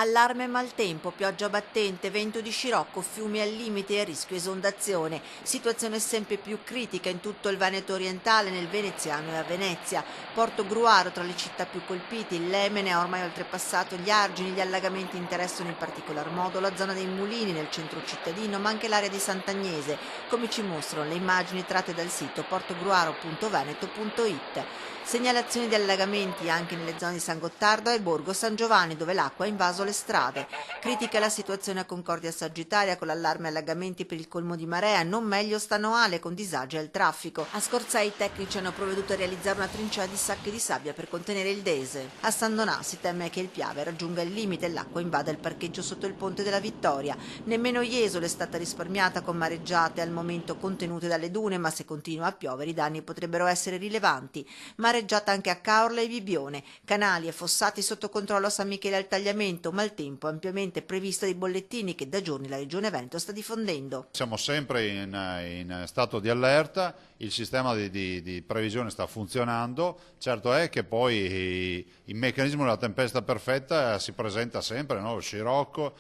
Allarme maltempo, pioggia battente, vento di scirocco, fiumi al limite e rischio esondazione. Situazione sempre più critica in tutto il Veneto orientale, nel veneziano e a Venezia. Porto Gruaro tra le città più colpite, il Lemene ha ormai oltrepassato gli argini, gli allagamenti interessano in particolar modo la zona dei Mulini nel centro cittadino, ma anche l'area di Sant'Agnese, come ci mostrano le immagini tratte dal sito portogruaro.veneto.it. Segnalazioni di allagamenti anche nelle zone di San Gottardo e Borgo San Giovanni, dove l'acqua ha invaso le strade. Critica la situazione a Concordia Sagittaria con l'allarme allagamenti per il colmo di marea, non meglio stanoale con disagi al traffico. A Scorzè i tecnici hanno provveduto a realizzare una trincea di sacche di sabbia per contenere il Dese. A San Donà si teme che il Piave raggiunga il limite e l'acqua invada il parcheggio sotto il ponte della Vittoria. Nemmeno Jesolo è stata risparmiata con mareggiate al momento contenute dalle dune, ma se continua a piovere i danni potrebbero essere rilevanti. Mareggiata anche a Caorla e Bibbione, canali e fossati sotto controllo a San Michele al Tagliamento, maltempo ampiamente previsto dai bollettini che da giorni la Regione Veneto sta diffondendo. Siamo sempre in stato di allerta, il sistema di previsione sta funzionando, certo è che poi il meccanismo della tempesta perfetta si presenta sempre, no? Lo scirocco,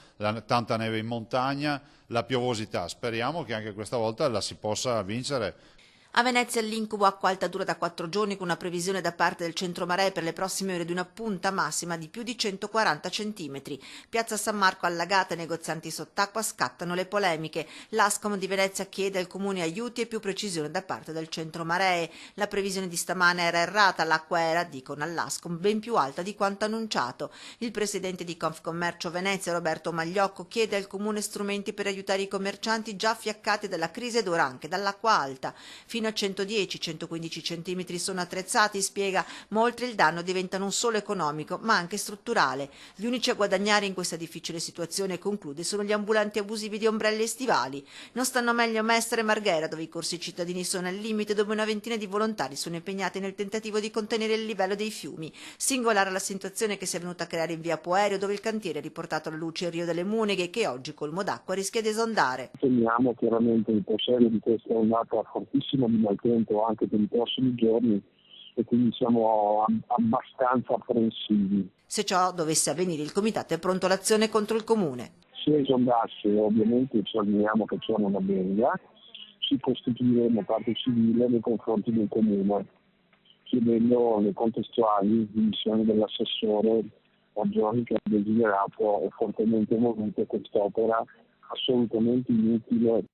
tanta neve in montagna, la piovosità, speriamo che anche questa volta la si possa vincere. A Venezia l'incubo acqua alta dura da 4 giorni con una previsione da parte del centro maree per le prossime ore di una punta massima di più di 140 centimetri. Piazza San Marco allagata, negozianti sott'acqua, scattano le polemiche. L'Ascom di Venezia chiede al comune aiuti e più precisione da parte del centro maree. La previsione di stamane era errata, l'acqua era, dicono all'Ascom, ben più alta di quanto annunciato. Il presidente di Confcommercio Venezia, Roberto Magliocco, chiede al comune strumenti per aiutare i commercianti già fiaccati dalla crisi ed ora anche dall'acqua alta. Fino a 110-115 centimetri sono attrezzati, spiega, ma oltre il danno diventa non solo economico ma anche strutturale. Gli unici a guadagnare in questa difficile situazione, conclude, sono gli ambulanti abusivi di ombrelli e stivali. Non stanno meglio Mestre e Marghera, dove i corsi cittadini sono al limite, dove una ventina di volontari sono impegnati nel tentativo di contenere il livello dei fiumi. Singolare la situazione che si è venuta a creare in via Poerio, dove il cantiere ha riportato alla luce il Rio delle Muneghe, che oggi, colmo d'acqua, rischia di esondare. Temiamo chiaramente il proseguo di questa ondata fortissima di maltempo anche per i prossimi giorni e quindi siamo abbastanza apprensivi. Se ciò dovesse avvenire, il comitato è pronto all'azione contro il comune. Se esondasse, ovviamente ci auguriamo che ciò non avvenga, ci costituiremo parte civile nei confronti del comune, chiedendo le contestuali dimissioni dell'assessore Maggioni, che ha desiderato e fortemente voluto quest'opera assolutamente inutile